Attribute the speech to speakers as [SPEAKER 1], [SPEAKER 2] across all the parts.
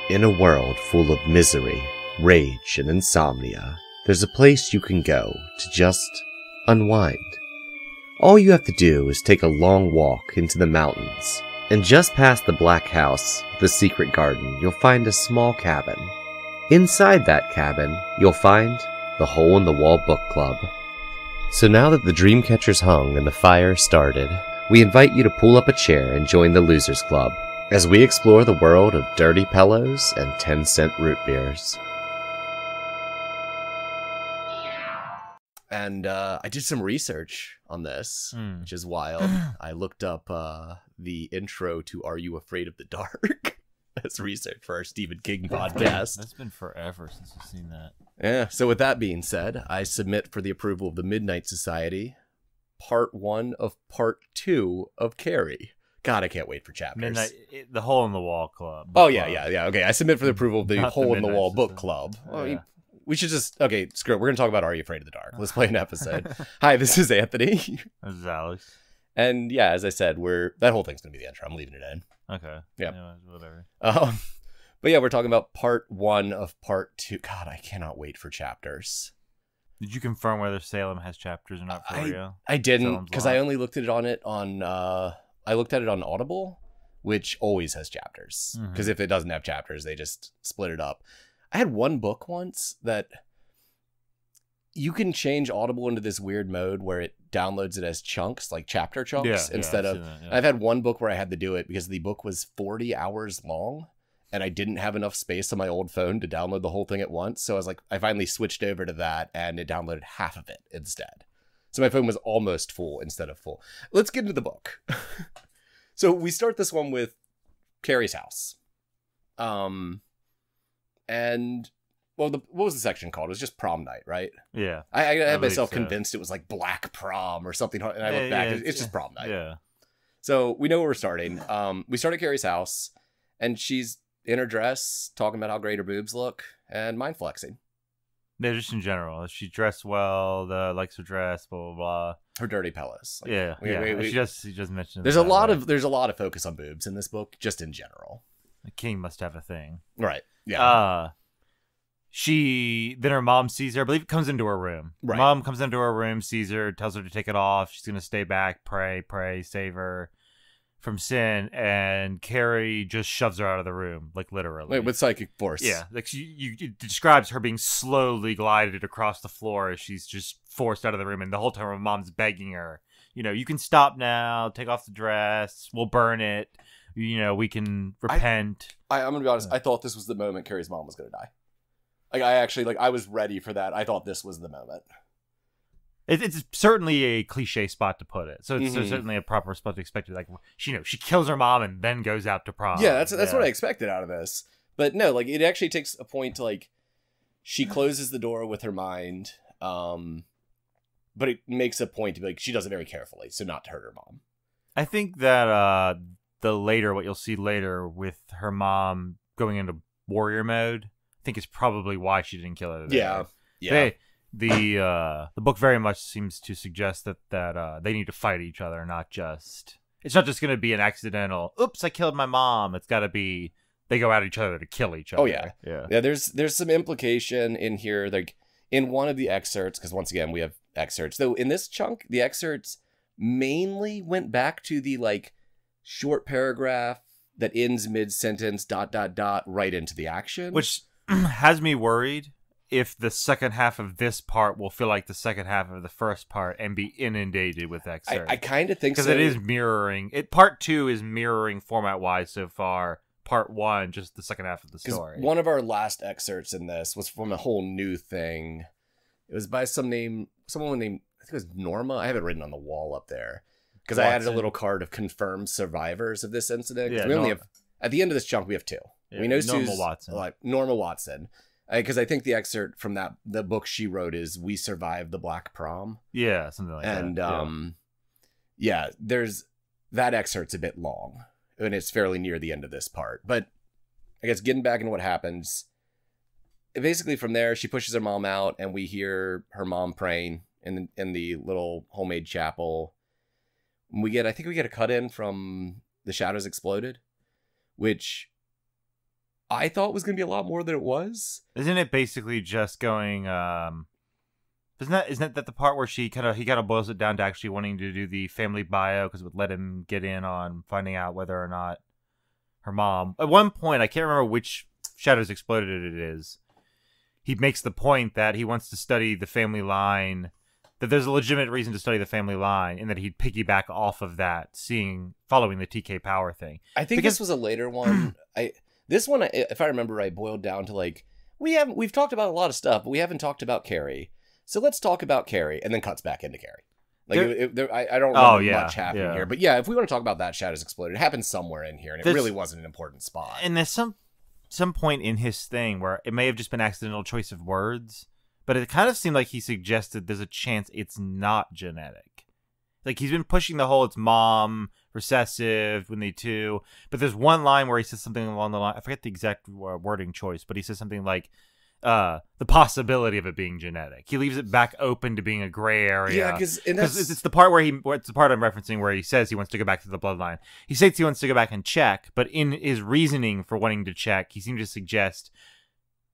[SPEAKER 1] In a world full of misery, rage, and insomnia, there's a place you can go to just unwind. All you have to do is take a long walk into the mountains, and just past the black house, the secret garden, you'll find a small cabin. Inside that cabin, you'll find the Hole in the Wall Book Club. So now that the dream catcher's hung and the fire started, we invite you to pull up a chair and join the Losers Club as we explore the world of dirty pillows and 10-cent root beers. And I did some research on this, which is wild. I looked up the intro to Are You Afraid of the Dark as research for our Stephen King podcast.
[SPEAKER 2] That's been forever since I've seen that.
[SPEAKER 1] Yeah, so with that being said, I submit for the approval of the Midnight Society, Part 1 of Part 2 of Carrie. God, I can't wait for chapters.
[SPEAKER 2] The Hole in the Wall Club.
[SPEAKER 1] Yeah. Okay, I submit for the approval of the Hole in the Wall Book Club.
[SPEAKER 2] Oh, yeah.
[SPEAKER 1] We should just... Okay, screw it. We're going to talk about Are You Afraid of the Dark? Let's play an episode. Hi, this is Anthony.
[SPEAKER 2] This is Alex.
[SPEAKER 1] And yeah, as I said, that whole thing's going to be the intro. I'm leaving it in.
[SPEAKER 2] Okay.
[SPEAKER 1] Yeah.
[SPEAKER 2] Anyways, whatever.
[SPEAKER 1] But yeah, we're talking about Part 1 of Part 2. God, I cannot wait for chapters.
[SPEAKER 2] Did you confirm whether Salem has chapters or not for you?
[SPEAKER 1] I didn't, because I only looked at it on I looked at it on Audible, which always has chapters. Because if it doesn't have chapters, they just split it up. I had one book once that you can change Audible into this weird mode where it downloads it as chunks, like chapter chunks, instead of... I've had one book where I had to do it because the book was 40 hours long, and I didn't have enough space on my old phone to download the whole thing at once. So I was like, I finally switched over to that, and it downloaded half of it instead. So my phone was almost full instead of full. Let's get into the book. So we start this one with Carrie's house. And, well, what was the section called? It was just prom night, right?
[SPEAKER 2] Yeah.
[SPEAKER 1] I had myself convinced it was like Black Prom or something. And I looked back, it's just prom night.
[SPEAKER 2] Yeah.
[SPEAKER 1] So we know where we're starting. We start at Carrie's house, and she's in her dress, talking about how great her boobs look, and mind flexing.
[SPEAKER 2] Yeah, just in general. She dressed well, likes her dress, blah, blah, blah.
[SPEAKER 1] Her dirty pillows. Like,
[SPEAKER 2] She just mentioned
[SPEAKER 1] there's a lot of focus on boobs in this book, just in general.
[SPEAKER 2] The king must have a thing.
[SPEAKER 1] Right. Yeah.
[SPEAKER 2] Then her mom sees her. I believe it comes into her room.
[SPEAKER 1] Right.
[SPEAKER 2] Mom comes into her room, sees her, tells her to take it off. She's gonna stay back, pray, save her from sin, and Carrie just shoves her out of the room, like literally.
[SPEAKER 1] Wait, with psychic force.
[SPEAKER 2] Yeah, like it describes her being slowly glided across the floor as she's just forced out of the room, and the whole time her mom's begging her, you can stop now, take off the dress, we'll burn it, we can repent.
[SPEAKER 1] I'm gonna be honest, I thought this was the moment Carrie's mom was gonna die. Like, I was ready for that. I thought this was the moment.
[SPEAKER 2] It's certainly a cliche spot to put it. So it's certainly a proper spot to expect it. Like, she kills her mom and then goes out to prom.
[SPEAKER 1] Yeah, that's what I expected out of this. But no, like, it actually takes a point to, like, she closes the door with her mind, but it makes a point to be like, she does it very carefully, so not to hurt her mom.
[SPEAKER 2] I think that what you'll see later with her mom going into warrior mode, I think is probably why she didn't kill her there.
[SPEAKER 1] Yeah.
[SPEAKER 2] The book very much seems to suggest that they need to fight each other, it's not just going to be an accidental, oops, I killed my mom. It's got to be, they go at each other to kill each other.
[SPEAKER 1] Oh, yeah. Yeah, there's some implication in here, like, in one of the excerpts, because once again, we have excerpts. Though, in this chunk, the excerpts mainly went back to the, like, short paragraph that ends mid-sentence, ... right into the action.
[SPEAKER 2] Which has me worried if the second half of this part will feel like the second half of the first part and be inundated with excerpts.
[SPEAKER 1] I kind of think so.
[SPEAKER 2] Because it is mirroring. Part 2 is mirroring format-wise so far. Part 1, just the second half of the story.
[SPEAKER 1] One of our last excerpts in this was from a whole new thing. It was by someone named, I think it was Norma. I have it written on the wall up there. Because I added a little card of confirmed survivors of this incident. Yeah, we only have, at the end of this chunk, we have 2. Yeah, we know Norma Watson. Because I think the excerpt from the book she wrote is "We Survived the Black Prom."
[SPEAKER 2] Yeah, something like that.
[SPEAKER 1] And there's that excerpt's a bit long, and it's fairly near the end of this part. But I guess getting back into what happens, basically from there, she pushes her mom out, and we hear her mom praying in the little homemade chapel. I think we get a cut in from "The Shadows Exploded," which I thought was going to be a lot more than it was.
[SPEAKER 2] Isn't it basically just going? Isn't that the part where he kind of boils it down to actually wanting to do the family bio because it would let him get in on finding out whether or not her mom. At one point, I can't remember which Shadows Exploded it is. He makes the point that he wants to study the family line. That there's a legitimate reason to study the family line, and that he'd piggyback off of that, following the TK Power thing.
[SPEAKER 1] I think this was a later one. This one, if I remember right, boiled down to like we've talked about a lot of stuff, but we haven't talked about Carrie. So let's talk about Carrie, and then cuts back into Carrie. Like I don't remember much happening here, but yeah, if we want to talk about that, Shadows Exploded, it happened somewhere in here, and it really wasn't an important spot.
[SPEAKER 2] And there's some point in his thing where it may have just been accidental choice of words. But it kind of seemed like he suggested there's a chance it's not genetic. Like, he's been pushing the whole it's mom, recessive, when they two. But there's one line where he says something along the line. I forget the exact wording choice, but he says something like the possibility of it being genetic. He leaves it back open to being a gray area.
[SPEAKER 1] Yeah, because
[SPEAKER 2] it's the part it's the part I'm referencing where he says he wants to go back to the bloodline. He states he wants to go back and check, but in his reasoning for wanting to check, he seemed to suggest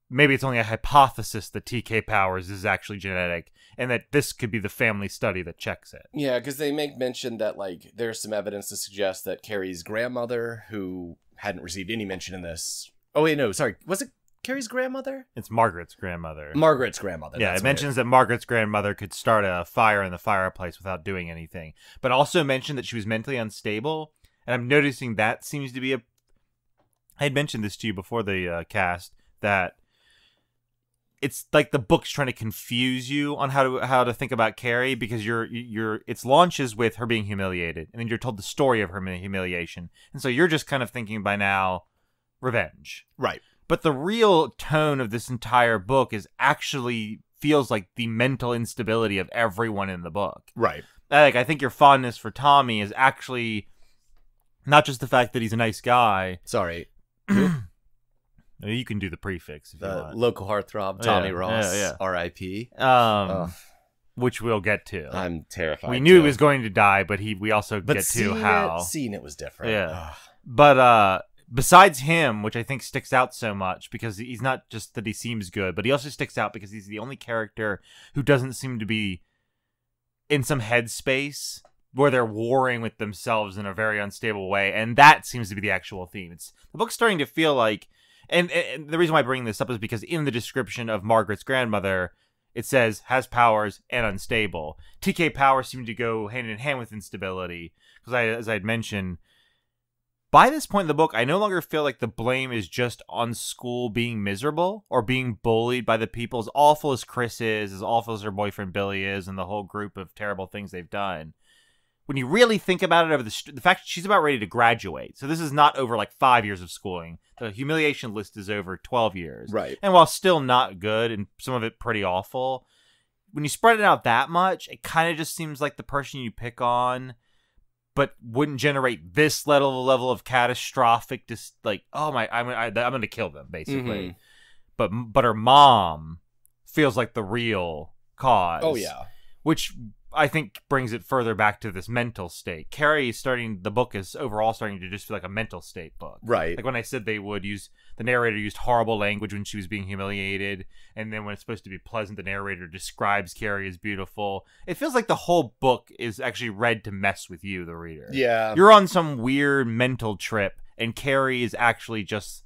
[SPEAKER 2] maybe it's only a hypothesis that TK Powers is actually genetic, and that this could be the family study that checks it.
[SPEAKER 1] Yeah, because they make mention that like there's some evidence to suggest that Carrie's grandmother, who hadn't received any mention in this. Oh wait, no, sorry, was it Carrie's grandmother?
[SPEAKER 2] It's Margaret's grandmother.
[SPEAKER 1] Margaret's grandmother.
[SPEAKER 2] Yeah, it mentions that Margaret's grandmother could start a fire in the fireplace without doing anything, but also mentioned that she was mentally unstable. And I'm noticing that seems to be I had mentioned this to you before the cast that. It's like the book's trying to confuse you on how to think about Carrie, because its launches with her being humiliated, and then you're told the story of her humiliation, and so you're just kind of thinking by now revenge,
[SPEAKER 1] right?
[SPEAKER 2] But the real tone of this entire book is actually feels like the mental instability of everyone in the book,
[SPEAKER 1] right?
[SPEAKER 2] Like, I think your fondness for Tommy is actually not just the fact that he's a nice guy.
[SPEAKER 1] Sorry.
[SPEAKER 2] You can do the prefix if you want.
[SPEAKER 1] Local heartthrob, Tommy Ross, R.I.P.
[SPEAKER 2] Which we'll get to.
[SPEAKER 1] I'm terrified.
[SPEAKER 2] We knew he was going to die, but we also get to how.
[SPEAKER 1] Seeing it was different.
[SPEAKER 2] Yeah. But besides him, which I think sticks out so much, because he's not just that he seems good, but he also sticks out because he's the only character who doesn't seem to be in some headspace where they're warring with themselves in a very unstable way, and that seems to be the actual theme. The book's starting to feel like. And the reason why I bring this up is because in the description of Margaret's grandmother, it says, has powers and unstable. TK powers seem to go hand in hand with instability. Because as I had mentioned, by this point in the book, I no longer feel like the blame is just on school being miserable or being bullied by the people. As awful as Chris is, as awful as her boyfriend Billy is, and the whole group of terrible things they've done. When you really think about it, over the fact that she's about ready to graduate. So this is not over like 5 years of schooling. The humiliation list is over 12 years.
[SPEAKER 1] Right.
[SPEAKER 2] And while still not good and some of it pretty awful, when you spread it out that much, it kind of just seems like the person you pick on, but wouldn't generate this level of catastrophic, just like, oh my, I'm going to kill them, basically. Mm-hmm. But her mom feels like the real cause.
[SPEAKER 1] Oh, yeah.
[SPEAKER 2] Which I think brings it further back to this mental state. Carrie the book is overall starting to just feel like a mental state book.
[SPEAKER 1] Right.
[SPEAKER 2] Like when I said the narrator used horrible language when she was being humiliated, and then when it's supposed to be pleasant, the narrator describes Carrie as beautiful. It feels like the whole book is actually read to mess with you, the reader.
[SPEAKER 1] Yeah.
[SPEAKER 2] You're on some weird mental trip, and Carrie is actually just...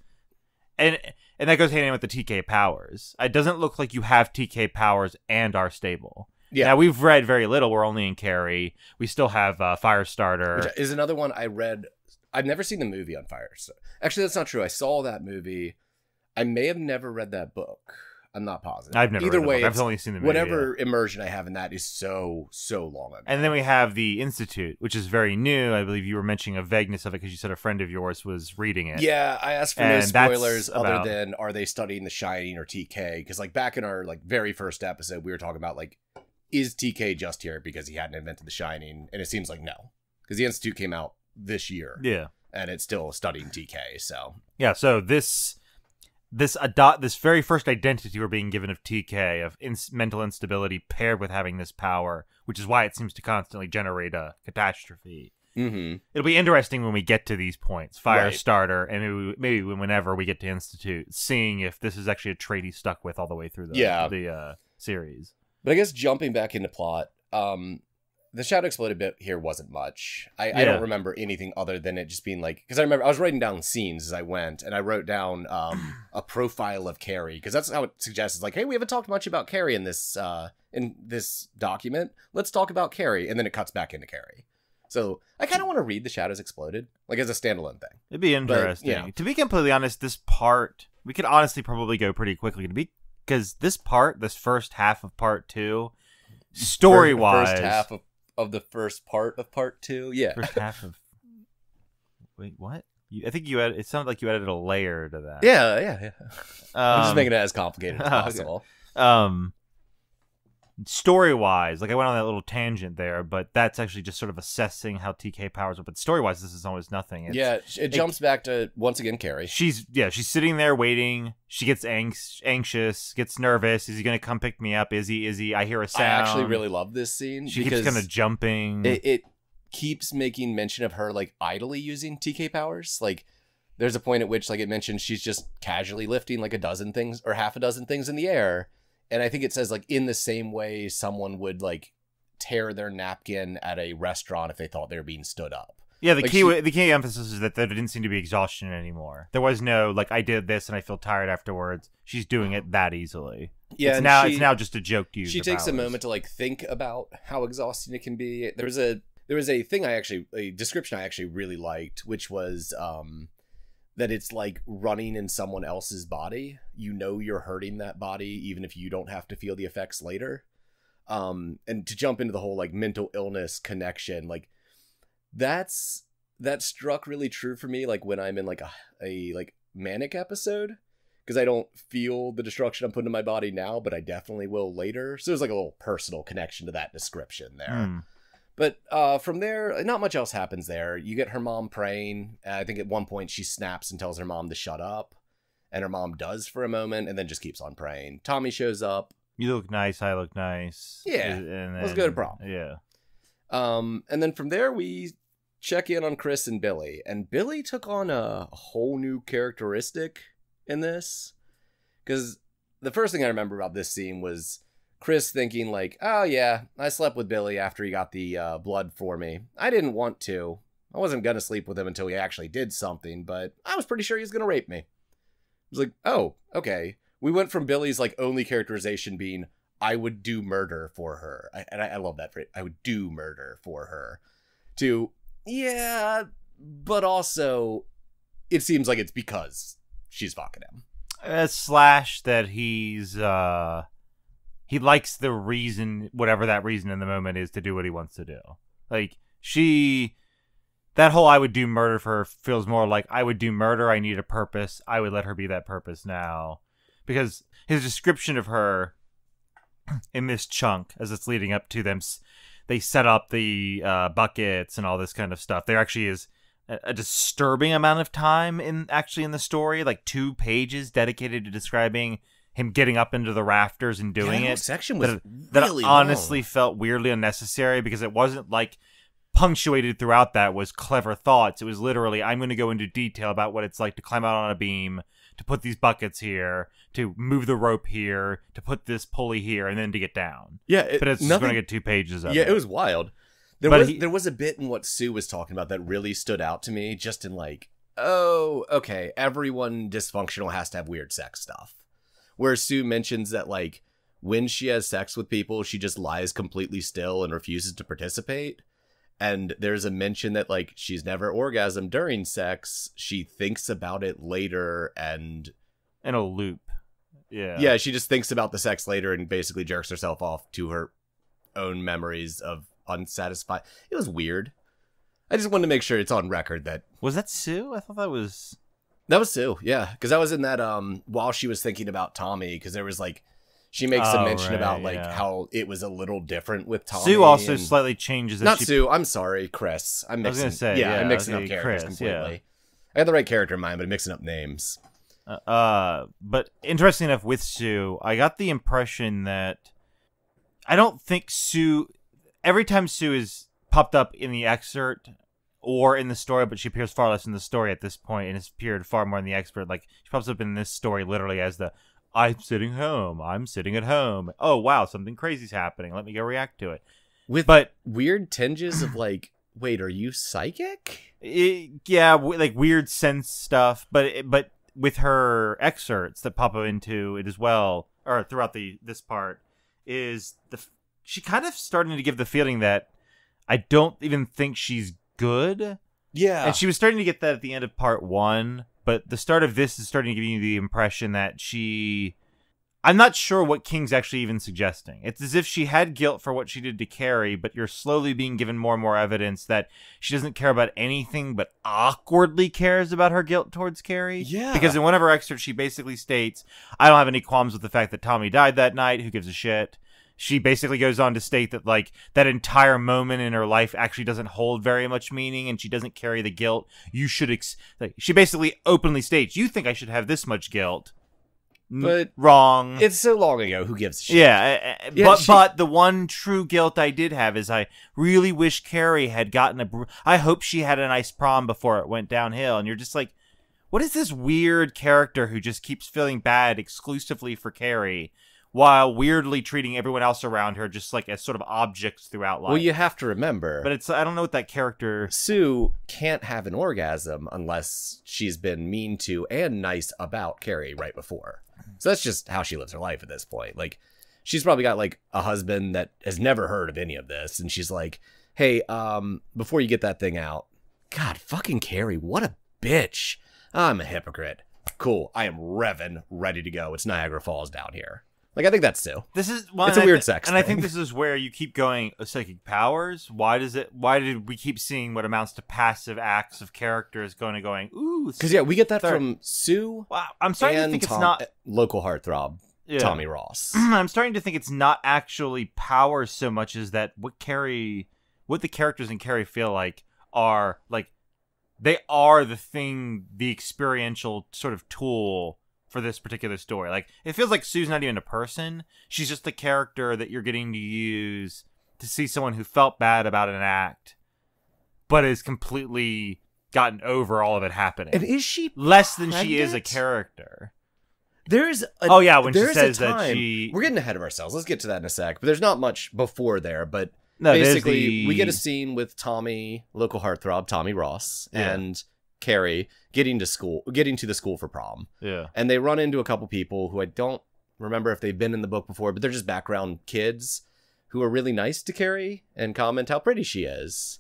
[SPEAKER 2] And that goes hand in hand with the TK powers. It doesn't look like you have TK powers and are stable. Yeah, now, we've read very little. We're only in Carrie. We still have Firestarter.
[SPEAKER 1] Which is another one I read. I've never seen the movie on Firestarter. Actually, that's not true. I saw that movie. I may have never read that book. I'm not positive.
[SPEAKER 2] I've never read the book. I've only seen the movie.
[SPEAKER 1] Whatever immersion I have in that is so long ago.
[SPEAKER 2] And then we have the Institute, which is very new. I believe you were mentioning a vagueness of it because you said a friend of yours was reading it.
[SPEAKER 1] Yeah, I asked for no spoilers other than are they studying The Shining or TK? Because like back in our like very first episode, we were talking about like, is TK just here because he hadn't invented The Shining? And it seems like no, because the Institute came out this year.
[SPEAKER 2] Yeah,
[SPEAKER 1] and it's still studying TK. So
[SPEAKER 2] yeah, so this very first identity we're being given of TK, of mental instability paired with having this power, which is why it seems to constantly generate a catastrophe. It'll be interesting when we get to these points, Firestarter,
[SPEAKER 1] Right.
[SPEAKER 2] and maybe whenever we get to Institute, seeing if this is actually a trait he's stuck with all the way through the series.
[SPEAKER 1] But I guess jumping back into plot, the Shadow Exploded bit here wasn't much. I don't remember anything other than it just being like, because I remember I was writing down scenes as I went, and I wrote down a profile of Carrie, because that's how it suggests. It's like, hey, we haven't talked much about Carrie in this document. Let's talk about Carrie, and then it cuts back into Carrie. So I kind of want to read The Shadows Exploded, like as a standalone thing.
[SPEAKER 2] It'd be interesting. But, to be completely honest, this part, we could honestly probably go pretty quickly because this first half of part 2, story-wise...
[SPEAKER 1] First half of the first part of part 2, yeah.
[SPEAKER 2] First half of... Wait, what? I think it sounded like you added a layer to that.
[SPEAKER 1] Yeah. I'm just making it as complicated as possible.
[SPEAKER 2] Okay. Story-wise, like I went on that little tangent there, but that's actually just sort of assessing how TK powers up. But story-wise, this is almost nothing.
[SPEAKER 1] It jumps back to, once again, Carrie.
[SPEAKER 2] She's sitting there waiting. She gets anxious, gets nervous. Is he going to come pick me up? Is he? I hear a sound.
[SPEAKER 1] I actually really love this scene.
[SPEAKER 2] She keeps kind of jumping.
[SPEAKER 1] It keeps making mention of her, like, idly using TK powers. Like, there's a point at which, like, it mentions she's just casually lifting, like, a dozen things or half a dozen things in the air. And I think it says, like, in the same way someone would, like, tear their napkin at a restaurant if they thought they were being stood up.
[SPEAKER 2] Yeah, the key emphasis is that there didn't seem to be exhaustion anymore. There was no, like, I did this and I feel tired afterwards. She's doing it that easily. Yeah, it's now just a joke to use.
[SPEAKER 1] She takes a moment to, like, think about how exhausting it can be. There was a thing a description I actually really liked, which was that it's like running in someone else's body. You know you're hurting that body, even if you don't have to feel the effects later. And to jump into the whole, like, mental illness connection, like, that struck really true for me, like, when I'm in, like, a manic episode, because I don't feel the destruction I'm putting in my body now, but I definitely will later. So there's, like, a little personal connection to that description there. But from there, not much else happens there. You get her mom praying. I think at one point she snaps and tells her mom to shut up. And her mom does for a moment and then just keeps on praying. Tommy shows up.
[SPEAKER 2] You look nice, I look nice.
[SPEAKER 1] Yeah, and then, let's go to prom.
[SPEAKER 2] Yeah.
[SPEAKER 1] And then from there, we check in on Chris and Billy. And Billy took on a whole new characteristic in this. Because the first thing I remember about this scene was Chris thinking, like, oh yeah, I slept with Billy after he got the blood for me. I didn't want to. I wasn't going to sleep with him until he actually did something, but I was pretty sure he was going to rape me. I was like, oh, okay. We went from Billy's, like, only characterization being, I would do murder for her. I love that phrase. I would do murder for her. To, yeah, but also, it seems like it's because she's fucking him.
[SPEAKER 2] Slash that he's, he likes the reason, whatever that reason in the moment is, to do what he wants to do. Like, that whole I would do murder for her feels more like I would do murder, I need a purpose, I would let her be that purpose now. Because his description of her in this chunk, as it's leading up to them, they set up the buckets and all this kind of stuff. There actually is a disturbing amount of time in the story, like 2 pages dedicated to describing him getting up into the rafters and doing it.
[SPEAKER 1] Section was
[SPEAKER 2] that
[SPEAKER 1] really
[SPEAKER 2] honestly
[SPEAKER 1] long.
[SPEAKER 2] Felt weirdly unnecessary, because it wasn't like punctuated throughout that was clever thoughts. It was literally, I'm going to go into detail about what it's like to climb out on a beam, to put these buckets here, to move the rope here, to put this pulley here, and then to get down.
[SPEAKER 1] Yeah,
[SPEAKER 2] but it's going to get 2 pages of it.
[SPEAKER 1] Yeah, it was wild. There was a bit in what Sue was talking about that really stood out to me, just in like, oh, okay, everyone dysfunctional has to have weird sex stuff. Where Sue mentions that, like, when she has sex with people, she just lies completely still and refuses to participate. And there's a mention that, like, she's never orgasmed during sex. She thinks about it later and...
[SPEAKER 2] in a loop. Yeah.
[SPEAKER 1] Yeah, she just thinks about the sex later and basically jerks herself off to her own memories of unsatisfied... It was weird. I just wanted to make sure it's on record that...
[SPEAKER 2] Was that Sue? I thought that was...
[SPEAKER 1] That was Sue, yeah. Because I was in that, while she was thinking about Tommy, because there was, like... She makes a mention about, like, how it was a little different with Tommy.
[SPEAKER 2] Sue also slightly changes.
[SPEAKER 1] Not Sue, I'm sorry, Chris. I'm mixing,
[SPEAKER 2] I was going to say,
[SPEAKER 1] I'm mixing up characters completely. Yeah. I had the right character in mind, but I'm mixing up names.
[SPEAKER 2] But interesting enough with Sue, I got the impression that I don't think Sue... Every time Sue is popped up in the excerpt, or in the story, but she appears far less in the story at this point, and has appeared far more in the expert. Like, she pops up in this story literally as I'm sitting at home. Oh, wow, something crazy's happening. Let me go react to it.
[SPEAKER 1] But weird tinges of like, wait, are you psychic?
[SPEAKER 2] Like weird sense stuff, but with her excerpts that pop into it as well, or throughout this part, is she kind of starting to give the feeling that I don't even think she's good.
[SPEAKER 1] Yeah.
[SPEAKER 2] And she was starting to get that at the end of part 1, but the start of this is starting to give you the impression that I'm not sure what King's actually even suggesting. It's as if she had guilt for what she did to Carrie, but you're slowly being given more and more evidence that she doesn't care about anything, but awkwardly cares about her guilt towards Carrie.
[SPEAKER 1] Yeah.
[SPEAKER 2] Because in one of her excerpts, she basically states, I don't have any qualms with the fact that Tommy died that night. Who gives a shit? She basically goes on to state that, like, that entire moment in her life actually doesn't hold very much meaning, and she doesn't carry the guilt. You should she basically openly states, you think I should have this much guilt. But wrong.
[SPEAKER 1] It's so long ago. Who gives a shit?
[SPEAKER 2] Yeah, but the one true guilt I did have is I really wish Carrie had gotten I hope she had a nice prom before it went downhill. And you're just like, what is this weird character who just keeps feeling bad exclusively for Carrie, while weirdly treating everyone else around her just like as sort of objects throughout life?
[SPEAKER 1] Well, you have to remember.
[SPEAKER 2] But I don't know what that character...
[SPEAKER 1] Sue can't have an orgasm unless she's been mean to and nice about Carrie right before. So that's just how she lives her life at this point. Like, she's probably got like a husband that has never heard of any of this. And she's like, hey, before you get that thing out, God, fucking Carrie, what a bitch. I'm a hypocrite. Cool. I am revving, ready to go. It's Niagara Falls down here. Like, I think that's Sue.
[SPEAKER 2] It's
[SPEAKER 1] a weird sex
[SPEAKER 2] and
[SPEAKER 1] thing.
[SPEAKER 2] I think this is where you keep going, psychic powers. Why did we keep seeing what amounts to passive acts of characters going, ooh.
[SPEAKER 1] Because, yeah, we get that from Sue.
[SPEAKER 2] Well, I'm starting to think it's not...
[SPEAKER 1] Local heartthrob, yeah. Tommy Ross.
[SPEAKER 2] I'm starting to think it's not actually powers so much as that what the characters in Carrie feel like are, like, they are the experiential sort of tool for this particular story. Like, it feels like Sue's not even a person. She's just the character that you're getting to use to see someone who felt bad about an act, but has completely gotten over all of it happening.
[SPEAKER 1] And is she
[SPEAKER 2] less than she is a character?
[SPEAKER 1] When she says that she... We're getting ahead of ourselves. Let's get to that in a sec. But there's not much before there. But basically, we get a scene with Tommy, local heartthrob, Tommy Ross, and Carrie getting to the school for prom.
[SPEAKER 2] Yeah. And
[SPEAKER 1] they run into a couple people who I don't remember if they've been in the book before, but they're just background kids who are really nice to Carrie and comment how pretty she is.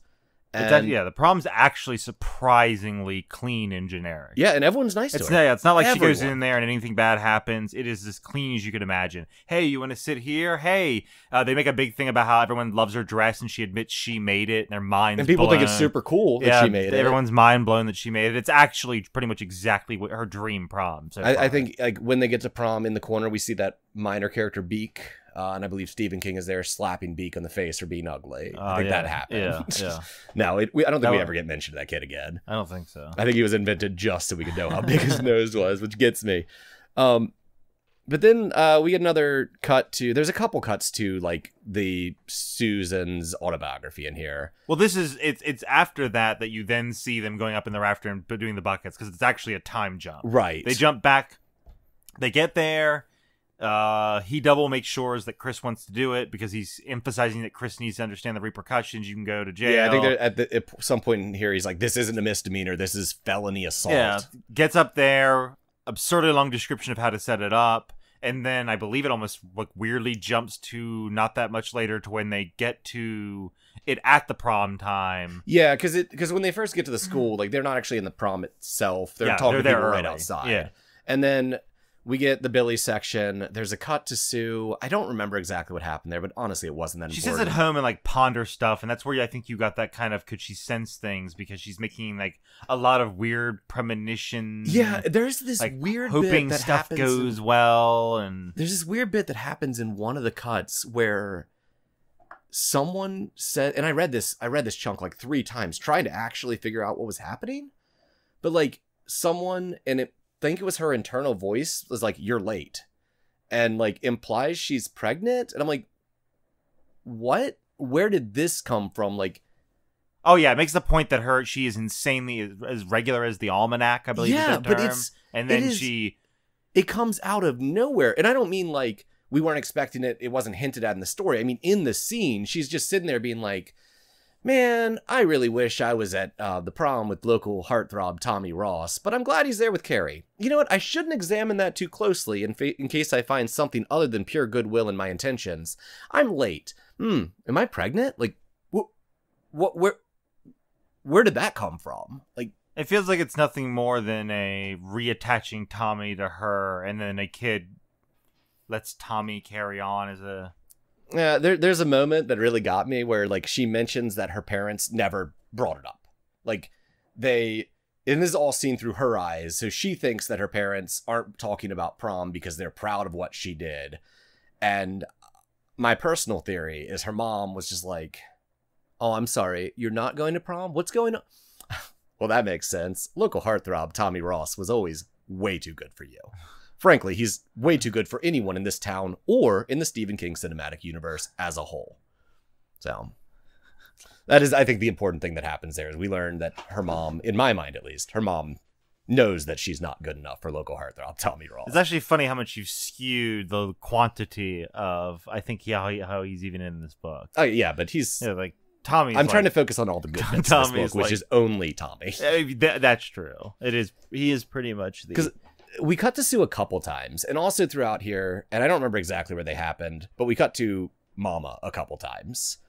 [SPEAKER 1] And
[SPEAKER 2] the prom's actually surprisingly clean and generic.
[SPEAKER 1] Yeah, and everyone's nice to her.
[SPEAKER 2] Yeah, it's not like she goes in there and anything bad happens. It is as clean as you could imagine. Hey, you want to sit here? Hey, they make a big thing about how everyone loves her dress and she admits she made it. And their mind's
[SPEAKER 1] And people
[SPEAKER 2] blown.
[SPEAKER 1] think it's super cool that she made it.
[SPEAKER 2] Everyone's mind blown that she made it. It's actually pretty much exactly what her dream prom.
[SPEAKER 1] I think like when they get to prom, in the corner we see that minor character Beak. And I believe Stephen King is there slapping Beak on the face for being ugly. I think that happened. Yeah. No, I don't think we ever get mentioned to that kid again.
[SPEAKER 2] I don't think so.
[SPEAKER 1] I think he was invented just so we could know how big his nose was, which gets me. But then we get another cut to... There's a couple cuts to, like, the Susan's autobiography in here.
[SPEAKER 2] Well, it's after that you then see them going up in the rafter and doing the buckets, because it's actually a time jump.
[SPEAKER 1] Right.
[SPEAKER 2] They jump back. They get there... he double makes sure that Chris wants to do it because he's emphasizing that Chris needs to understand the repercussions. You can go to jail.
[SPEAKER 1] Yeah, I think at some point in here, he's like, this isn't a misdemeanor. This is felony assault. Yeah,
[SPEAKER 2] gets up there, absurdly long description of how to set it up. And then I believe it almost like weirdly jumps to not that much later to when they get to it at the prom time.
[SPEAKER 1] Yeah, because when they first get to the school, like they're not actually in the prom itself. They're talking to people right outside.
[SPEAKER 2] Yeah.
[SPEAKER 1] And then... we get the Billy section. There's a cut to Sue. I don't remember exactly what happened there, but honestly, it wasn't that important.
[SPEAKER 2] She sits at home and like ponder stuff, and that's where I think you got that kind of could she sense things, because she's making like a lot of weird premonitions.
[SPEAKER 1] Yeah, there's this
[SPEAKER 2] like,
[SPEAKER 1] weird
[SPEAKER 2] hoping
[SPEAKER 1] bit that
[SPEAKER 2] stuff
[SPEAKER 1] happens
[SPEAKER 2] goes well, and
[SPEAKER 1] there's this weird bit that happens in one of the cuts where someone said, and I read this chunk like 3 times trying to actually figure out what was happening, but like someone, and it think it was her internal voice, was like, you're late, and like implies she's pregnant. And I'm like, what? Where did this come from? Like,
[SPEAKER 2] Oh yeah, it makes the point that she is insanely as regular as the almanac, I believe.
[SPEAKER 1] Yeah,
[SPEAKER 2] is their term.
[SPEAKER 1] but
[SPEAKER 2] and then
[SPEAKER 1] it comes out of nowhere. And I don't mean like we weren't expecting it. It wasn't hinted at in the story. I mean, in the scene, she's just sitting there being like, man, I really wish I was at the prom with local heartthrob Tommy Ross, but I'm glad he's there with Carrie. You know what? I shouldn't examine that too closely in case I find something other than pure goodwill in my intentions. I'm late. Am I pregnant? Like, where did that come from? Like,
[SPEAKER 2] it feels like it's nothing more than a reattaching Tommy to her, and then a kid lets Tommy carry on as a...
[SPEAKER 1] Yeah, there's a moment that really got me where, like, she mentions that her parents never brought it up. Like, and this is all seen through her eyes, so she thinks that her parents aren't talking about prom because they're proud of what she did. And my personal theory is her mom was just like, oh, I'm sorry, you're not going to prom? What's going on? Well, that makes sense. Local heartthrob Tommy Ross was always way too good for you. Frankly, he's way too good for anyone in this town or in the Stephen King cinematic universe as a whole. So that is, I think, the important thing that happens there is we learn that her mom, in my mind at least, her mom knows that she's not good enough for local heartthrob Tommy Ross.
[SPEAKER 2] It's actually funny how much you've skewed the quantity of, I think, how he's even in this book.
[SPEAKER 1] Oh, yeah, but he's...
[SPEAKER 2] Yeah, like, Tommy's
[SPEAKER 1] I'm trying to focus on all the good bits of this book, which is only Tommy.
[SPEAKER 2] That's true. It is. He is pretty much the...
[SPEAKER 1] Because we cut to Sue a couple times, and also throughout here, and I don't remember exactly where they happened, but we cut to Mama a couple times.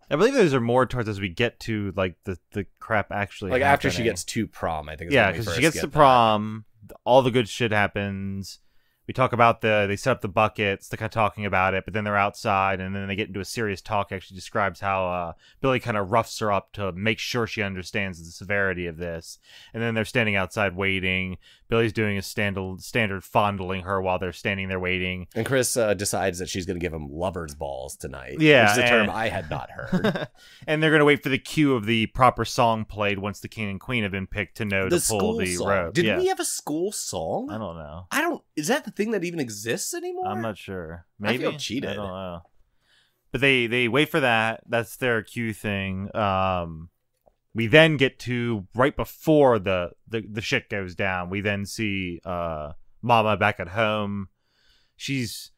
[SPEAKER 2] I believe those are more towards as we get to, like, the crap actually
[SPEAKER 1] like
[SPEAKER 2] happening.
[SPEAKER 1] After she gets to prom, I think.
[SPEAKER 2] Yeah, because she gets to prom, all the good shit happens. We talk about they set up the buckets, they're kind of talking about it, but then they're outside, and then they get into a serious talk. Actually describes how Billy kind of roughs her up to make sure she understands the severity of this. And then they're standing outside waiting. Billy's doing a standard fondling her while they're standing there waiting.
[SPEAKER 1] And Chris decides that she's going to give him lover's balls tonight.
[SPEAKER 2] Yeah.
[SPEAKER 1] Which is a term I had not heard.
[SPEAKER 2] And they're going to wait for the cue of the proper song played once the king and queen have been picked to know to pull the rope.
[SPEAKER 1] Did we have a school song?
[SPEAKER 2] I don't know.
[SPEAKER 1] Is that the thing that even exists anymore?
[SPEAKER 2] I'm not sure. Maybe.
[SPEAKER 1] I feel cheated.
[SPEAKER 2] I don't know. But they wait for that. That's their cue thing. We then get to right before the shit goes down. We then see Mama back at home. She's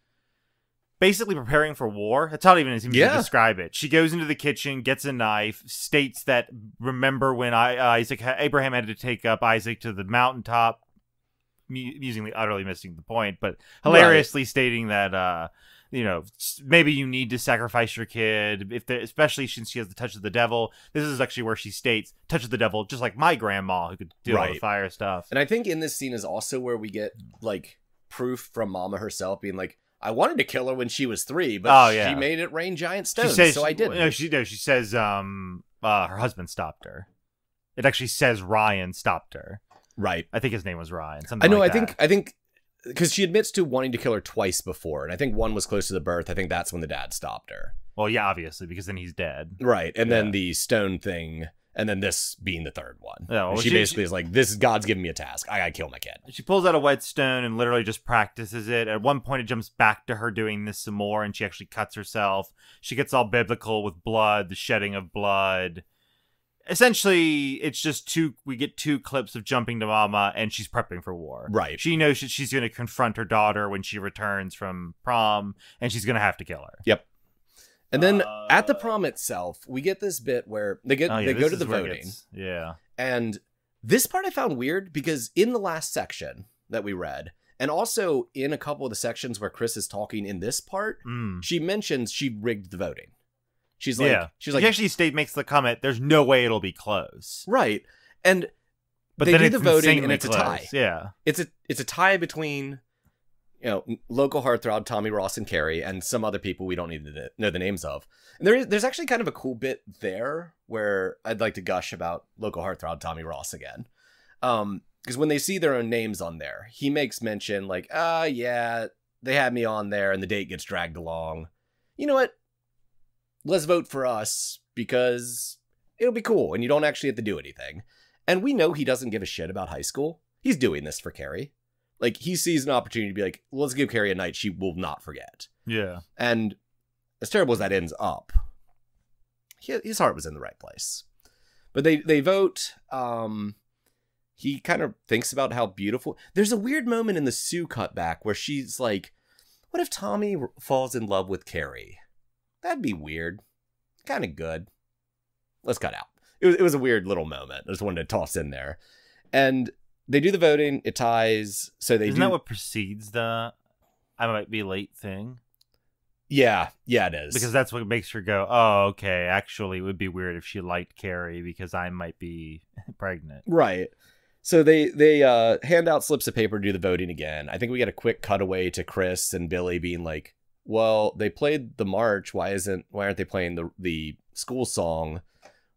[SPEAKER 2] basically preparing for war. That's how it even seems to describe it. She goes into the kitchen, gets a knife, states that remember when Abraham had to take up Isaac to the mountaintop. Musingly, utterly missing the point, but hilariously stating that maybe you need to sacrifice your kid, especially since she has the touch of the devil. This is actually where she states touch of the devil, just like my grandma who could do all the fire stuff.
[SPEAKER 1] And I think in this scene is also where we get like proof from Mama herself being like, I wanted to kill her when she was 3, but she made it rain giant stones, so I didn't.
[SPEAKER 2] No, she says her husband stopped her. It actually says Ryan stopped her.
[SPEAKER 1] Right.
[SPEAKER 2] I think his name was Ryan.
[SPEAKER 1] I think because she admits to wanting to kill her twice before, and I think one was close to the birth. I think that's when the dad stopped her.
[SPEAKER 2] Well, yeah, obviously, because then he's dead.
[SPEAKER 1] Right. And then the stone thing, and then this being the third one.
[SPEAKER 2] Yeah, well,
[SPEAKER 1] she basically is like, this is God's giving me a task. I gotta kill my kid.
[SPEAKER 2] She pulls out a whetstone and literally just practices it. At one point, it jumps back to her doing this some more, and she actually cuts herself. She gets all biblical with blood, the shedding of blood. Essentially, it's just we get 2 clips of jumping to Mama, and she's prepping for war.
[SPEAKER 1] Right.
[SPEAKER 2] She knows that she's going to confront her daughter when she returns from prom, and she's going to have to kill her.
[SPEAKER 1] Yep. And then at the prom itself, we get this bit where they go to the voting. And this part I found weird because in the last section that we read, and also in a couple of the sections where Chris is talking in this part, she mentions she rigged the voting. She actually makes the comment, there's no way it'll be close. Right. But they do the voting and it's a tie. Yeah. It's a tie between, local heartthrob Tommy Ross and Carrie and some other people we don't need to know the names of. And there's actually kind of a cool bit there where I'd like to gush about local heartthrob Tommy Ross again. Because when they see their own names on there, he makes mention like, yeah, they had me on there and the date gets dragged along. You know what? Let's vote for us because it'll be cool and you don't actually have to do anything. And we know he doesn't give a shit about high school. He's doing this for Carrie. Like, he sees an opportunity to be like, let's give Carrie a night she will not forget. Yeah. And as terrible as that ends up, his heart was in the right place. But they vote. He kind of thinks about how beautiful. There's a weird moment in the Sue cutback where she's like, what if Tommy falls in love with Carrie? That'd be weird. Kind of good. Let's cut out. It was a weird little moment. I just wanted to toss in there. And they do the voting. It ties. So they
[SPEAKER 2] Isn't that what precedes the I might be late thing?
[SPEAKER 1] Yeah, it is.
[SPEAKER 2] Because that's what makes her go, oh, okay, actually, it would be weird if she liked Carrie because I might be pregnant.
[SPEAKER 1] Right. So they hand out slips of paper to do the voting again. I think we get a quick cutaway to Chris and Billy being like, well, they played the march. Why aren't they playing the school song?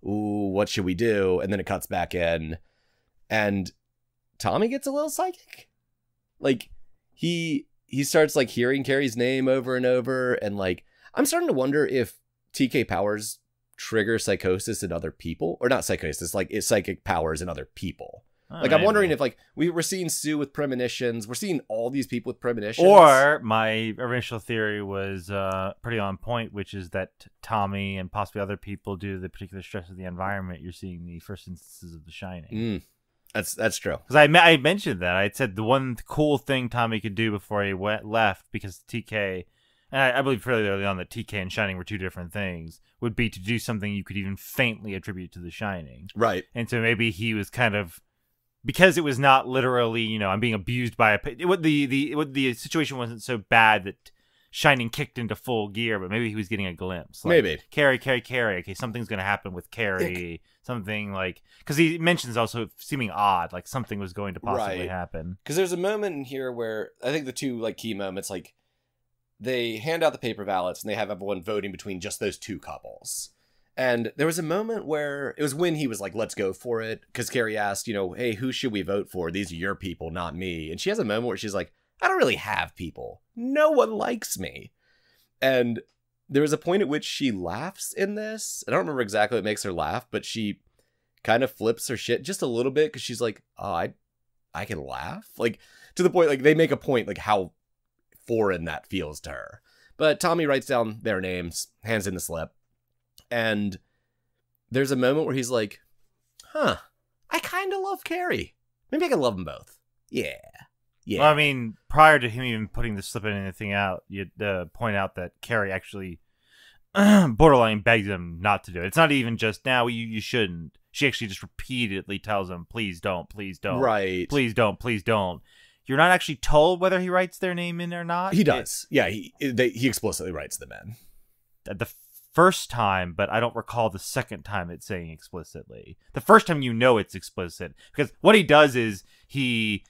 [SPEAKER 1] Ooh, what should we do? And then it cuts back in. And Tommy gets a little psychic. Like, he starts, like, hearing Carrie's name over and over. And, like, I'm starting to wonder if TK powers trigger psychosis in other people. Or not psychosis, like, it's psychic powers in other people. Like, I'm wondering if, like, we're seeing Sue with premonitions. We're seeing all these people with premonitions.
[SPEAKER 2] Or my initial theory was pretty on point, which is that Tommy and possibly other people, due to the particular stress of the environment, you're seeing the first instances of The Shining.
[SPEAKER 1] That's true.
[SPEAKER 2] Because I mentioned that. I said the one cool thing Tommy could do before he left, because TK, and I believe fairly early on that TK and Shining were two different things, would be to do something you could even faintly attribute to The Shining.
[SPEAKER 1] Right.
[SPEAKER 2] And so maybe he was kind of, because it was not literally, I'm being abused by the situation wasn't so bad that Shining kicked into full gear, but maybe he was getting a glimpse. Like,
[SPEAKER 1] maybe.
[SPEAKER 2] Carrie. Okay, something's going to happen with Carrie. Something like, because he mentions also seeming odd, like something was going to possibly happen.
[SPEAKER 1] Because there's a moment in here where I think the two, like, key moments, like, they hand out the paper ballots and they have everyone voting between just those two couples. And there was a moment where it was when he was like, let's go for it. Because Carrie asked, hey, who should we vote for? These are your people, not me. And she has a moment where she's like, I don't really have people. No one likes me. And there was a point at which she laughs in this. I don't remember exactly what makes her laugh, but she kind of flips her shit just a little bit because she's like, oh, I can laugh. Like, to the point, like, they make a point, like, how foreign that feels to her. But Tommy writes down their names, hands in the slip. And there's a moment where he's like, I kind of love Carrie. Maybe I can love them both. Yeah.
[SPEAKER 2] Well, I mean, prior to him even putting the slip in anything out, you'd point out that Carrie actually borderline begs him not to do it. It's not even just, now you shouldn't. She actually just repeatedly tells him, please don't, please don't.
[SPEAKER 1] Right.
[SPEAKER 2] Please don't, please don't. You're not actually told whether he writes their name in or not.
[SPEAKER 1] He does. Yeah, he explicitly writes them in.
[SPEAKER 2] The first time, but I don't recall the second time it's saying explicitly. The first time it's explicit, because what he does is he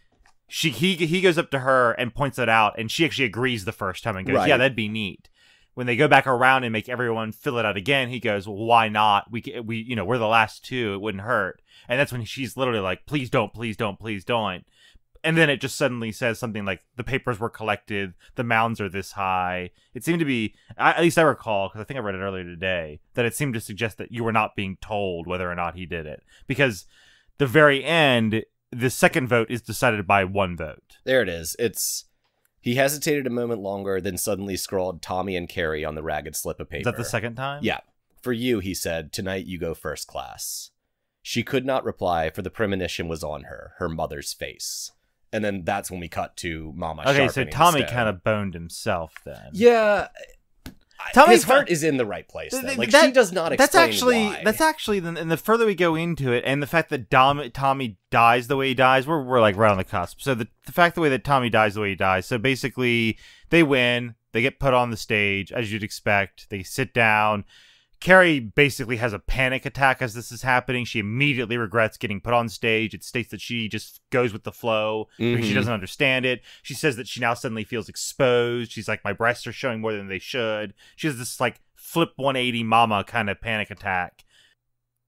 [SPEAKER 2] goes up to her and points it out, and she actually agrees the first time and goes, yeah, that'd be neat. When they go back around and make everyone fill it out again, he goes, well, why not? We're the last two. It wouldn't hurt. And that's when she's literally like, please don't, please don't, please don't. And then it just suddenly says something like, the papers were collected, the mounds are this high. It seemed to be, at least I recall, because I think I read it earlier today, that it seemed to suggest that you were not being told whether or not he did it. Because the very end, the second vote is decided by one vote.
[SPEAKER 1] There it is. He hesitated a moment longer, then suddenly scrawled Tommy and Carrie on the ragged slip of paper.
[SPEAKER 2] Is that the second time?
[SPEAKER 1] Yeah. For you, he said, tonight you go first class. She could not reply, for the premonition was on her mother's face. And then that's when we cut to Mama sharpening
[SPEAKER 2] so Tommy kind of boned himself then.
[SPEAKER 1] Yeah. His heart is in the right place then. Like, she does not explain why.
[SPEAKER 2] That's actually, and the further we go into it, and the fact that Tommy dies the way he dies, we're like right on the cusp. So the fact the way that Tommy dies the way he dies, so basically they win, they get put on the stage, as you'd expect, they sit down. Carrie basically has a panic attack as this is happening. She immediately regrets getting put on stage. It states that she just goes with the flow because she doesn't understand it. She says that she now suddenly feels exposed. She's like, my breasts are showing more than they should. She has this like flip 180 mama kind of panic attack.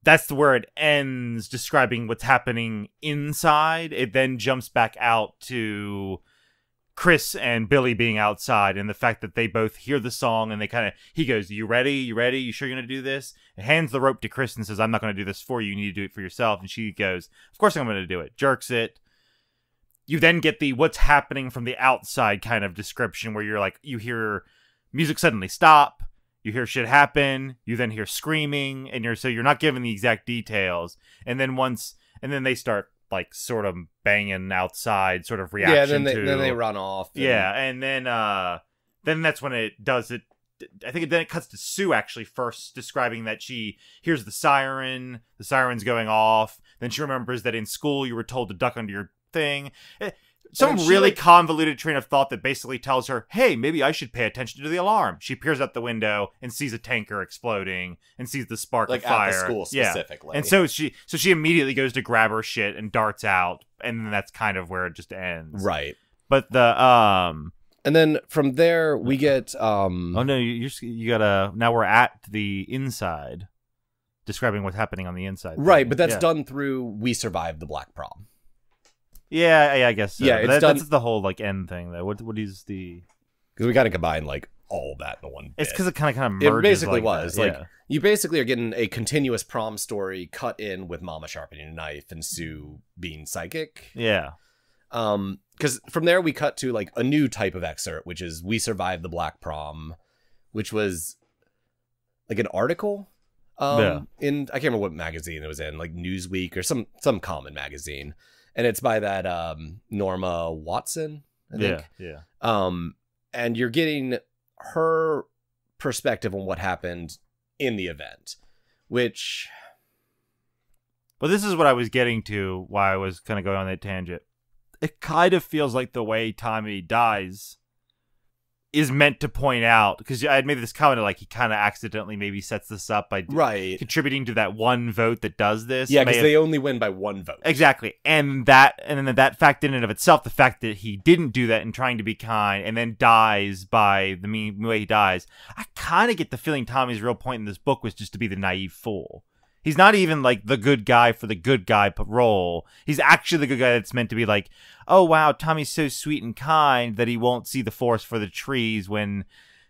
[SPEAKER 2] That's where it ends, describing what's happening inside. It then jumps back out to Chris and Billy being outside, and the fact that they both hear the song, and he goes, you ready? You ready? You sure you're going to do this? And hands the rope to Chris and says, I'm not going to do this for you. You need to do it for yourself. And she goes, of course I'm going to do it. Jerks it. You then get the what's happening from the outside kind of description where you're like, you hear music suddenly stop. You hear shit happen. You then hear screaming, and you're not given the exact details. And then they start like sort of banging outside, sort of reaction to.
[SPEAKER 1] Then they run off.
[SPEAKER 2] And then that's when it does it. I think then it cuts to Sue actually first describing that she hears the siren's going off. Then she remembers that in school you were told to duck under your thing. Some really convoluted train of thought that basically tells her, hey, maybe I should pay attention to the alarm. She peers out the window and sees a tanker exploding and sees the spark of fire.
[SPEAKER 1] At the school specifically.
[SPEAKER 2] Yeah. And so she immediately goes to grab her shit and darts out, and then that's kind of where it just ends.
[SPEAKER 1] Right.
[SPEAKER 2] But
[SPEAKER 1] and then from there we get
[SPEAKER 2] oh no, you gotta, now we're at the inside, describing what's happening on the inside.
[SPEAKER 1] Right, but that's done through We Survived the Black Prom.
[SPEAKER 2] Yeah, I guess so.
[SPEAKER 1] Yeah,
[SPEAKER 2] that's the whole like end thing though. What is the?
[SPEAKER 1] Because we got to combine like all that in one bit.
[SPEAKER 2] It's because it kind of merges.
[SPEAKER 1] It basically
[SPEAKER 2] like
[SPEAKER 1] was
[SPEAKER 2] that.
[SPEAKER 1] like you basically are getting a continuous prom story cut in with Mama sharpening a knife and Sue being psychic.
[SPEAKER 2] Yeah.
[SPEAKER 1] Because from there we cut to like a new type of excerpt, which is We Survived the Black Prom, which was like an article. In I can't remember what magazine it was in, like Newsweek or some common magazine. And it's by that Norma Watson, I think.
[SPEAKER 2] Yeah.
[SPEAKER 1] And you're getting her perspective on what happened in the event, which...
[SPEAKER 2] Well, this is what I was getting to, why I was kind of going on that tangent. It kind of feels like the way Tommy dies is meant to point out, because I had made this comment of like he kind of accidentally maybe sets this up by contributing to that one vote that does this.
[SPEAKER 1] Yeah, because they only win by one vote.
[SPEAKER 2] Exactly. And then that fact in and of itself, the fact that he didn't do that and trying to be kind and then dies by the way he dies, I kind of get the feeling Tommy's real point in this book was just to be the naive fool. He's not even like the good guy for the good guy role. He's actually the good guy that's meant to be like, oh, wow, Tommy's so sweet and kind that he won't see the forest for the trees, when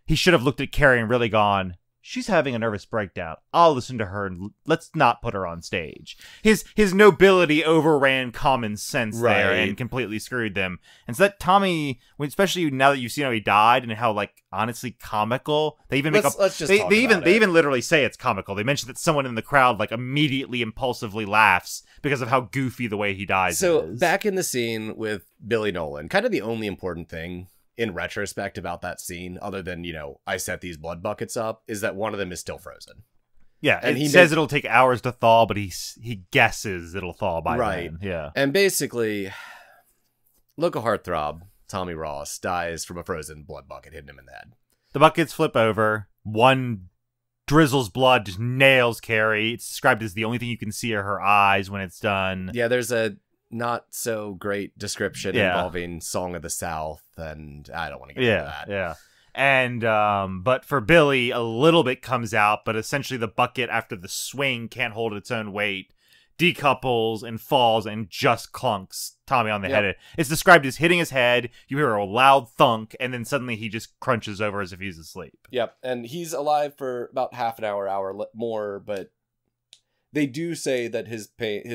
[SPEAKER 2] he should have looked at Carrie and really gone, she's having a nervous breakdown. I'll listen to her and let's not put her on stage. His nobility overran common sense there and completely screwed them. And so that Tommy, especially now that you've seen how he died and how like honestly comical, they even they even literally say it's comical. They mention that someone in the crowd like immediately impulsively laughs because of how goofy the way he dies.
[SPEAKER 1] So back in the scene with Billy Nolan, kind of the only important thing in retrospect about that scene, other than, I set these blood buckets up, is that one of them is still frozen.
[SPEAKER 2] Yeah, and he says it'll take hours to thaw, but he guesses it'll thaw by then. Yeah.
[SPEAKER 1] And basically, local heartthrob Tommy Ross dies from a frozen blood bucket hitting him in the head.
[SPEAKER 2] The buckets flip over. One drizzles blood, just nails Carrie. It's described as the only thing you can see are her eyes when it's done.
[SPEAKER 1] Yeah, there's a not so great description involving Song of the South, and I don't want to get into that.
[SPEAKER 2] Yeah. And but for Billy, a little bit comes out, but essentially the bucket after the swing can't hold its own weight, decouples and falls and just clunks Tommy on the head. It's described as hitting his head, you hear a loud thunk, and then suddenly he just crunches over as if he's asleep.
[SPEAKER 1] Yep, and he's alive for about half an hour more, but they do say that his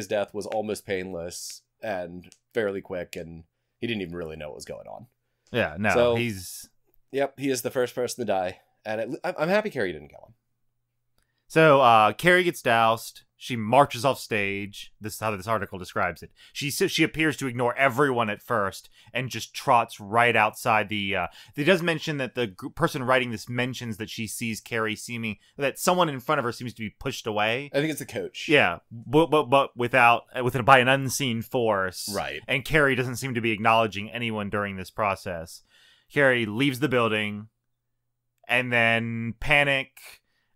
[SPEAKER 1] death was almost painless and fairly quick, and he didn't even really know what was going on.
[SPEAKER 2] Yeah, no,
[SPEAKER 1] so,
[SPEAKER 2] he's...
[SPEAKER 1] Yep, he is the first person to die, and I'm happy Carrie didn't kill him.
[SPEAKER 2] So, Carrie gets doused. She marches off stage. This is how this article describes it. She appears to ignore everyone at first and just trots right outside the... It does mention that the person writing this mentions that she sees Carrie that someone in front of her seems to be pushed away.
[SPEAKER 1] I think it's the coach.
[SPEAKER 2] Yeah, but by an unseen force.
[SPEAKER 1] Right.
[SPEAKER 2] And Carrie doesn't seem to be acknowledging anyone during this process. Carrie leaves the building and then panic...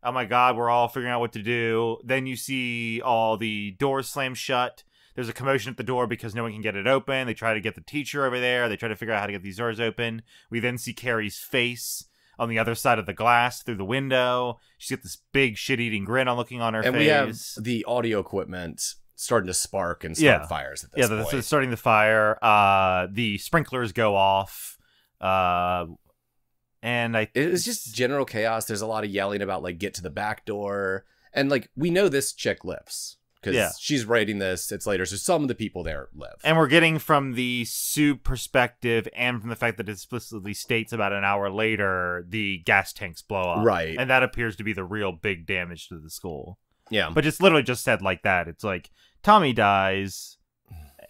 [SPEAKER 2] Oh my God, we're all figuring out what to do. Then you see all the doors slam shut. There's a commotion at the door because no one can get it open. They try to get the teacher over there. They try to figure out how to get these doors open. We then see Carrie's face on the other side of the glass through the window. She's got this big shit-eating grin looking on her face.
[SPEAKER 1] And we have the audio equipment starting to spark and start fires at this point.
[SPEAKER 2] Yeah, starting the fire. The sprinklers go off. And
[SPEAKER 1] it was just general chaos. There's a lot of yelling about like get to the back door, and like we know this chick lifts because she's writing this. It's later, so some of the people there live.
[SPEAKER 2] And we're getting from the Sue perspective, and from the fact that it explicitly states about an hour later the gas tanks blow up,
[SPEAKER 1] right?
[SPEAKER 2] And that appears to be the real big damage to the school.
[SPEAKER 1] Yeah,
[SPEAKER 2] but it's literally just said like that. It's like Tommy dies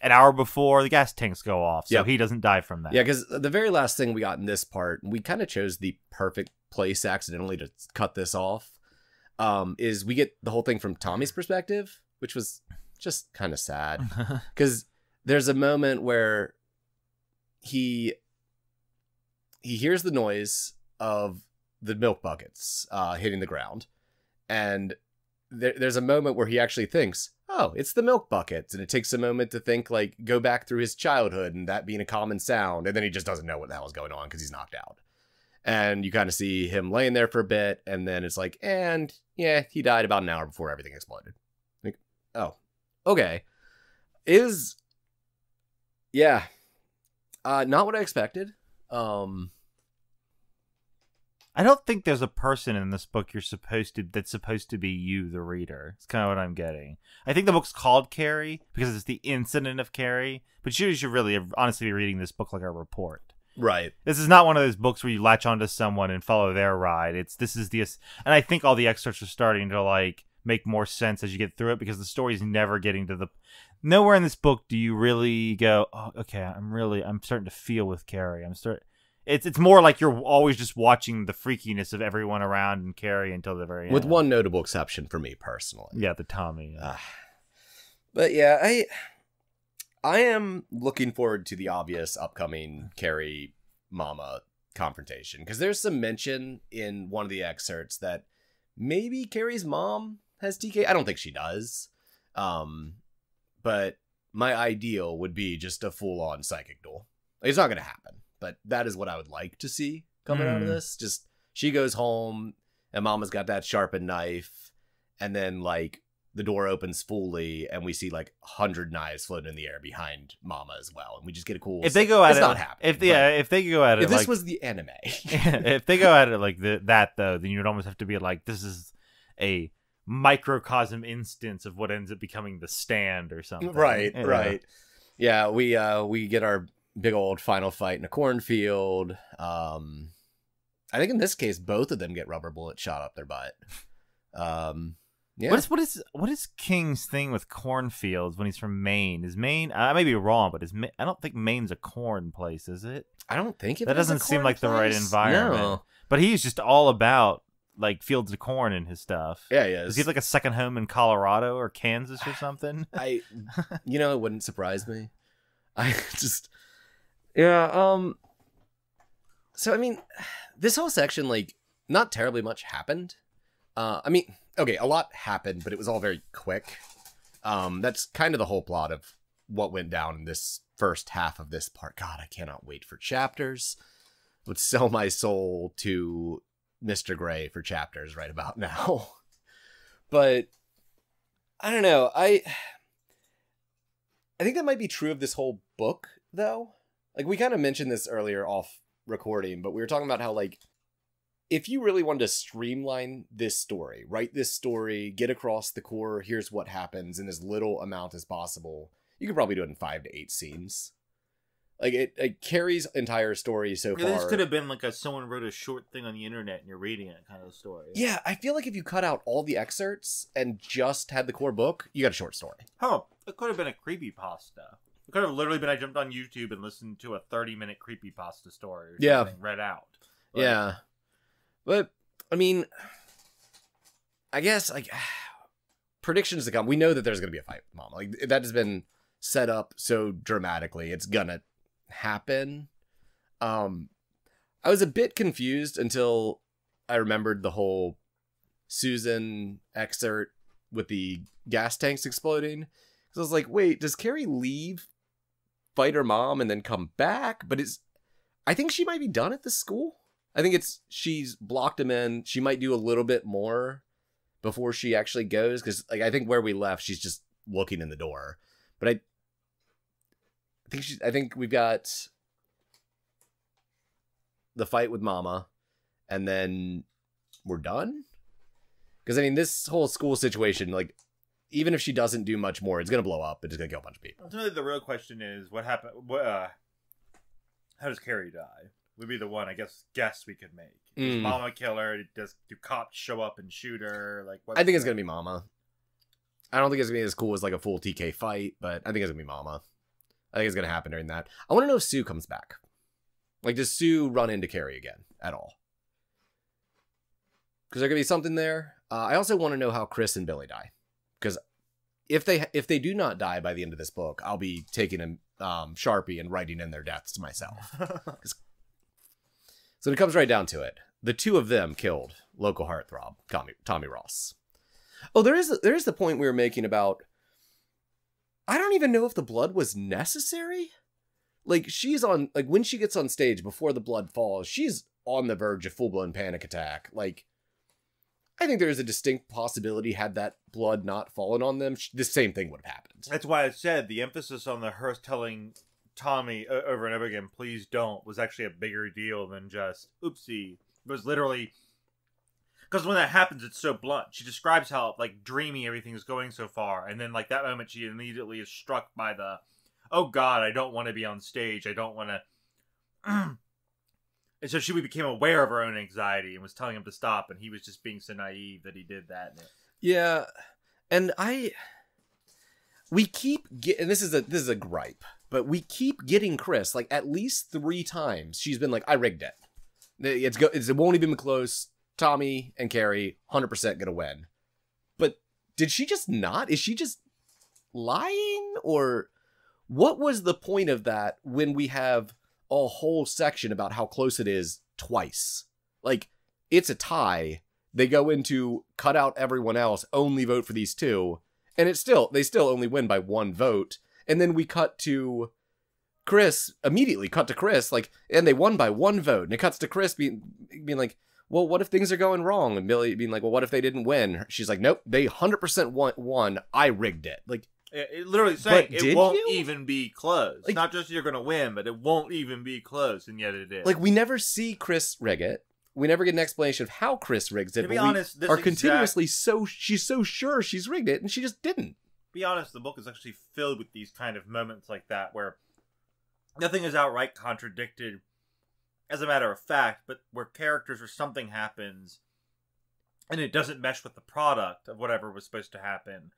[SPEAKER 2] an hour before the gas tanks go off, so he doesn't die from that.
[SPEAKER 1] Yeah, because the very last thing we got in this part, we kind of chose the perfect place accidentally to cut this off. Is we get the whole thing from Tommy's perspective, which was just kind of sad, because there's a moment where he hears the noise of the milk buckets hitting the ground, and there's a moment where he actually thinks, oh, it's the milk buckets, and it takes a moment to think, like, go back through his childhood and that being a common sound, and then he just doesn't know what the hell is going on because he's knocked out. And you kind of see him laying there for a bit, and then it's like, and yeah, he died about an hour before everything exploded. Like, oh, okay. Not what I expected.
[SPEAKER 2] I don't think there's a person in this book that's supposed to be you, the reader. It's kind of what I'm getting. I think the book's called Carrie because it's the incident of Carrie, but you should really honestly be reading this book like a report.
[SPEAKER 1] Right.
[SPEAKER 2] This is not one of those books where you latch onto someone and follow their ride. And I think all the excerpts are starting to like make more sense as you get through it, because the story's never getting to nowhere in this book do you really go, oh, okay, I'm starting to feel with Carrie. It's more like you're always just watching the freakiness of everyone around and Carrie until the very end.
[SPEAKER 1] With one notable exception for me personally.
[SPEAKER 2] Yeah, the Tommy.
[SPEAKER 1] But yeah, I am looking forward to the obvious upcoming Carrie Mama confrontation, because there's some mention in one of the excerpts that maybe Carrie's mom has TK. I don't think she does. But my ideal would be just a full-on psychic duel. It's not going to happen, but that is what I would like to see coming out of this. Just she goes home and Mama's got that sharpened knife, and then like the door opens fully, and we see like 100 knives floating in the air behind Mama as well, and we just get a cool.
[SPEAKER 2] If they go at
[SPEAKER 1] it's
[SPEAKER 2] it,
[SPEAKER 1] not happening.
[SPEAKER 2] If they go at it,
[SPEAKER 1] if this
[SPEAKER 2] like,
[SPEAKER 1] was the anime,
[SPEAKER 2] if they go at it like that though, then you'd almost have to be like, this is a microcosm instance of what ends up becoming the Stand or something.
[SPEAKER 1] Right. Yeah, we get our big old final fight in a cornfield. I think in this case, both of them get rubber bullets shot up their butt. Yeah.
[SPEAKER 2] What is King's thing with cornfields when he's from Maine? Is Maine? I may be wrong, but I don't think Maine's a corn place, is it?
[SPEAKER 1] I don't think
[SPEAKER 2] that doesn't seem like the right environment.
[SPEAKER 1] No.
[SPEAKER 2] But he's just all about like fields of corn and his stuff.
[SPEAKER 1] Yeah, he is.
[SPEAKER 2] Does he have like a second home in Colorado or Kansas or something?
[SPEAKER 1] It wouldn't surprise me. So I mean, this whole section, like, not terribly much happened. Okay, a lot happened, but it was all very quick. That's kind of the whole plot of what went down in this first half of this part. God, I cannot wait for chapters. I would sell my soul to Mr. Gray for chapters right about now. But I don't know. I think that might be true of this whole book, though. Like, we kind of mentioned this earlier off recording, but we were talking about how, like, if you really wanted to streamline this story, write this story, get across the core, here's what happens in as little amount as possible, you could probably do it in 5 to 8 scenes. Like, Carrie's entire story so far.
[SPEAKER 2] This could have been like someone wrote a short thing on the internet and you're reading it kind of story.
[SPEAKER 1] Yeah, I feel like if you cut out all the excerpts and just had the core book, you got a short story.
[SPEAKER 2] Oh, it could have been a creepypasta. It could have literally been I jumped on YouTube and listened to a 30-minute creepypasta story or something read out. Like,
[SPEAKER 1] yeah. But, I mean, I guess, like, predictions to come. We know that there's going to be a fight with Mama. Like, that has been set up so dramatically. It's going to happen. I was a bit confused until I remembered the whole Susan excerpt with the gas tanks exploding. Because I was like, wait, does Carrie leave, fight her mom, and then come back? But I think she might be done at the school. I think she's blocked him in. She might do a little bit more before she actually goes, because like I think where we left, she's just looking in the door. But I think we've got the fight with Mama, and then we're done. Because I mean, this whole school situation, like, even if she doesn't do much more, it's going to blow up. It's going to kill a bunch of people.
[SPEAKER 2] Ultimately, the real question is, what happened? How does Carrie die? Would be the one, I guess we could make. Does Mama kill her? Do cops show up and shoot her? Like,
[SPEAKER 1] I think it's going to be Mama. I don't think it's going to be as cool as like a full TK fight, but I think it's going to be Mama. I think it's going to happen during that. I want to know if Sue comes back. Like, does Sue run into Carrie again at all? Because there could be something there. I also want to know how Chris and Billy die. Because if they do not die by the end of this book, I'll be taking a Sharpie and writing in their deaths to myself. So it comes right down to it. The two of them killed local heartthrob Tommy Ross. Oh, there is the point we were making about, I don't even know if the blood was necessary. Like, she's on, like, when she gets on stage before the blood falls, she's on the verge of full-blown panic attack. Like, I think there's a distinct possibility had that blood not fallen on them, the same thing would have happened.
[SPEAKER 2] That's why I said the emphasis on the her telling Tommy over and over again, please don't, was actually a bigger deal than just, oopsie. It was literally, because when that happens, it's so blunt. She describes how, like, dreamy everything is going so far, and then, like, that moment she immediately is struck by the, oh God, I don't want to be on stage. I don't want to. And so she became aware of her own anxiety and was telling him to stop. And he was just being so naive that he did that.
[SPEAKER 1] Yeah. And we keep getting, this is a gripe, but we keep getting Chris, like, at least 3 times. She's been like, I rigged it. It won't even be close. Tommy and Carrie, 100% gonna win. But did she just not? Is she just lying? Or what was the point of that when we have a whole section about how close it is twice? Like, it's a tie. They go into cut out everyone else, only vote for these 2. And they still only win by 1 vote. And then we cut to Chris, immediately cut to Chris, like, and they won by 1 vote. And it cuts to Chris being like, well, what if things are going wrong? And Billy being like, well, what if they didn't win? She's like, nope, they 100% won. I rigged it. Like,
[SPEAKER 2] it literally saying it won't even be close. Like, not just you're going to win, but it won't even be close, and yet it is.
[SPEAKER 1] Like, we never see Chris rig it. We never get an explanation of how Chris rigs it.
[SPEAKER 2] To be honest,
[SPEAKER 1] we are continuously she's so sure she's rigged it, and she just didn't.
[SPEAKER 2] Be honest, the book is actually filled with these kind of moments like that, where nothing is outright contradicted as a matter of fact, but where characters or something happens, and it doesn't mesh with the product of whatever was supposed to happen.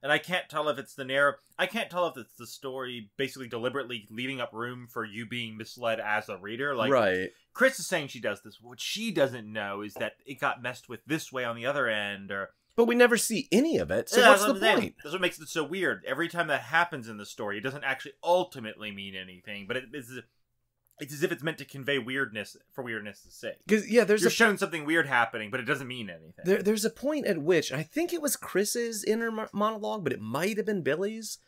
[SPEAKER 2] And I can't tell if it's the narrative. I can't tell if it's the story basically deliberately leaving up room for you being misled as a reader. Like,
[SPEAKER 1] right.
[SPEAKER 2] Chris is saying she does this. What she doesn't know is that it got messed with this way on the other end.
[SPEAKER 1] But we never see any of it. So yeah, what's the point?
[SPEAKER 2] That's what makes it so weird. Every time that happens in the story, it doesn't actually ultimately mean anything. But it's as if it's meant to convey weirdness for weirdness' sake.
[SPEAKER 1] Because yeah, you're
[SPEAKER 2] showing something weird happening, but it doesn't mean anything.
[SPEAKER 1] There's a point at which, I think it was Chris's inner monologue, but it might have been Billy's,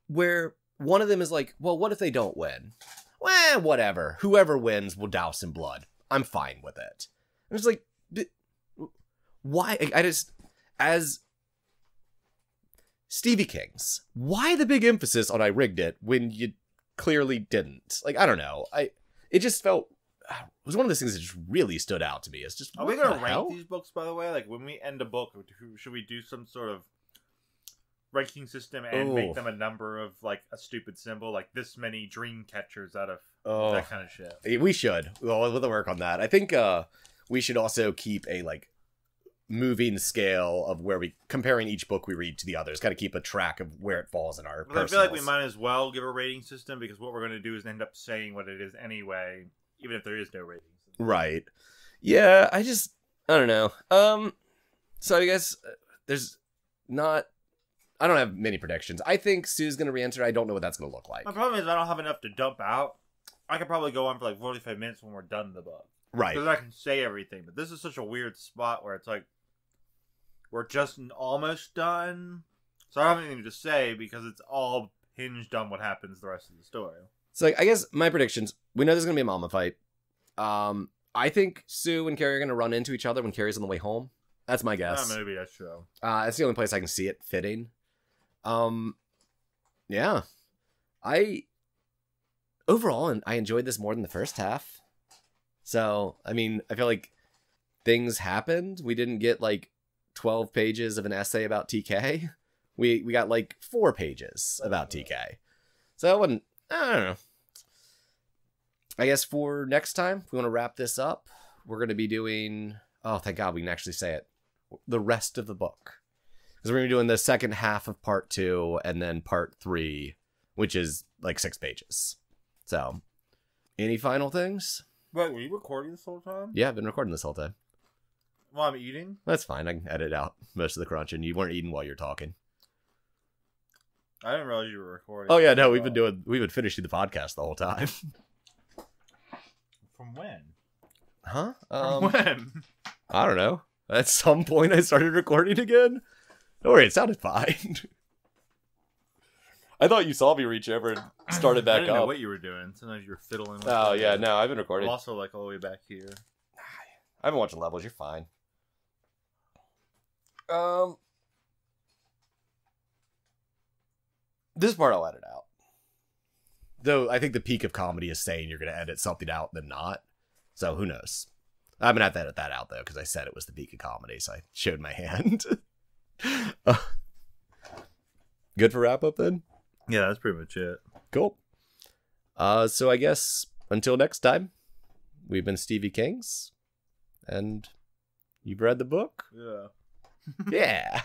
[SPEAKER 1] where one of them is like, well, what if they don't win? Well, whatever. Whoever wins will douse in blood. I'm fine with it. And it's like, why? As Stevie King's, why the big emphasis on I rigged it when you clearly didn't? Like, I don't know. It just felt, it was one of those things that just really stood out to me. It's just,
[SPEAKER 2] are we going to rank these books, by the way? Like, when we end a book, should we do some sort of ranking system and make them a number of, like, a stupid symbol? Like, this many dream catchers out of that kind of shit.
[SPEAKER 1] We should. We'll work on that. I think we should also keep a, like, moving scale of where we comparing each book we read to the others, kind of keep a track of where it falls in our personals.
[SPEAKER 2] I feel like we might as well give a rating system, because what we're going to do is end up saying what it is anyway, even if there is no rating system.
[SPEAKER 1] Right. Yeah, I don't know. So I guess I don't have many predictions. I think Sue's going to re-enter. I don't know what that's going to look like.
[SPEAKER 2] My problem is I don't have enough to dump out. I could probably go on for like 45 minutes when we're done with the book.
[SPEAKER 1] Right.
[SPEAKER 2] Because I can say everything, but this is such a weird spot where it's like, we're just almost done. So I don't have anything to say because it's all hinged on what happens the rest of the story.
[SPEAKER 1] So I guess my predictions, we know there's going to be a mama fight. I think Sue and Carrie are going to run into each other when Carrie's on the way home. That's my guess.
[SPEAKER 2] Maybe that's true.
[SPEAKER 1] That's the only place I can see it fitting. Yeah. Overall, I enjoyed this more than the first half. So, I mean, I feel like things happened. We didn't get like 12 pages of an essay about TK, We got like 4 pages about TK. So I wouldn't, I don't know. I guess for next time, if we want to wrap this up, we're going to be doing, oh, thank God we can actually say it, the rest of the book. Because we're going to be doing the second half of part 2 and then part 3, which is like 6 pages. So, any final things?
[SPEAKER 2] Wait, were you recording this whole time?
[SPEAKER 1] Yeah, I've been recording this whole time.
[SPEAKER 2] While I'm eating?
[SPEAKER 1] That's fine. I can edit out most of the crunching. You weren't eating while you're talking.
[SPEAKER 2] I didn't realize you were recording.
[SPEAKER 1] Oh yeah, no, we've been finishing the podcast the whole time.
[SPEAKER 2] From when?
[SPEAKER 1] Huh?
[SPEAKER 2] From when?
[SPEAKER 1] I don't know. At some point I started recording again. Don't worry, it sounded fine. I thought you saw me reach over and started back
[SPEAKER 2] I didn't
[SPEAKER 1] up.
[SPEAKER 2] know what you were doing. Sometimes you were fiddling with
[SPEAKER 1] Oh
[SPEAKER 2] it.
[SPEAKER 1] yeah, no, I've been recording.
[SPEAKER 2] I'm also like all the way back here.
[SPEAKER 1] I've been watching levels, you're fine. This part I'll edit out. Though I think the peak of comedy is saying you're going to edit something out than not. So who knows? I'm going to have to edit that out though, because I said it was the peak of comedy, so I showed my hand. Good for wrap up then?
[SPEAKER 2] Yeah, that's pretty much it.
[SPEAKER 1] Cool. So I guess until next time, we've been Stevie Kings, and you've read the book?
[SPEAKER 2] Yeah.
[SPEAKER 1] Yeah.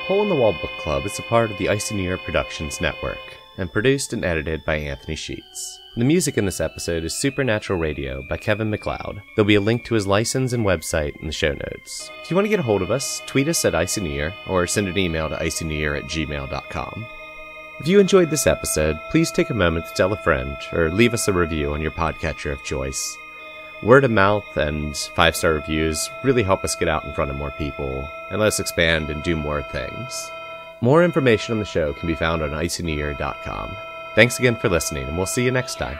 [SPEAKER 1] Hole in the Wall Book Club is a part of the icynewyear Productions Network, and produced and edited by Anthony Sheets. The music in this episode is Supernatural Radio by Kevin MacLeod. There'll be a link to his license and website in the show notes. If you want to get a hold of us, tweet us at icynewyear, or send an email to icynewyear@gmail.com. If you enjoyed this episode, please take a moment to tell a friend, or leave us a review on your podcatcher of choice. Word of mouth and 5-star reviews really help us get out in front of more people, and let us expand and do more things. More information on the show can be found on icynewyear.com. Thanks again for listening, and we'll see you next time.